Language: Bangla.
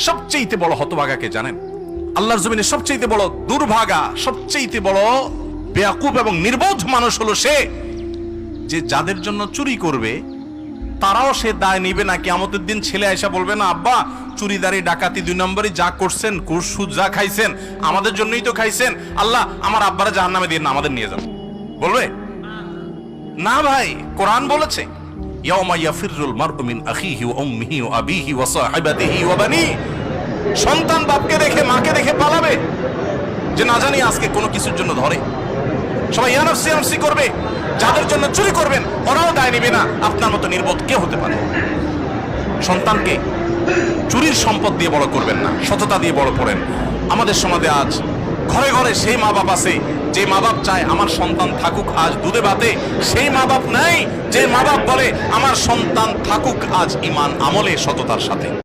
সবচেয়ে বড় হতভাগাকে জানেন? আল্লাহর জমিনে সবচেয়ে বড় দুর্ভাগা, সবচেয়ে বড় বেয়াকুব এবং নির্বোধ মানুষ হলো সে, যে যাদের জন্য চুরি করবে তারাও সে দায় নিবে না। কিয়ামতের দিন ছেলে আয়সা বলবে না, আব্বা চুরিদারি ডাকাতি 2 নম্বরই যা করছেন, ঘুষ সুদ যা খাইছেন আমাদের জন্যই তো খাইছেন, আল্লাহ আমার আব্বারা জাহান্নামে দিয়ে না আমাদের নিয়ে যান। বলবে না ভাই, কোরআন বলেছে ইয়াউমা ইয়াফিরুল মারউ মিন আখিহি ওয়া উম্মিহি ওয়া আবিহি ওয়া সাহিবাতিহি ওয়া বানি। সন্তান বাপকে দেখে মাকে দেখে পালাবে, যে না জানি আজকে কোনো কিছুর জন্য ধরে। সবাই ইয়া নাফসি ইয়া নাফসি করবে। যাদের জন্য চুরি করবেন ওরাও দায় নেবে না। আপনার মতো নির্বোধ কে হতে পারে? সন্তানকে চুরির সম্পদ দিয়ে বড় করবেন না, সততা দিয়ে বড় করেন। আমাদের সমাজে আজ ঘরে ঘরে সেই মা বাপ আছে যে মা বাপ চায় আমার সন্তান থাকুক আজ দুধে ভাতে, সেই মা বাপ নাই যে মা বাপ বলে আমার সন্তান থাকুক আজ ঈমান আমলে সততার সাথে।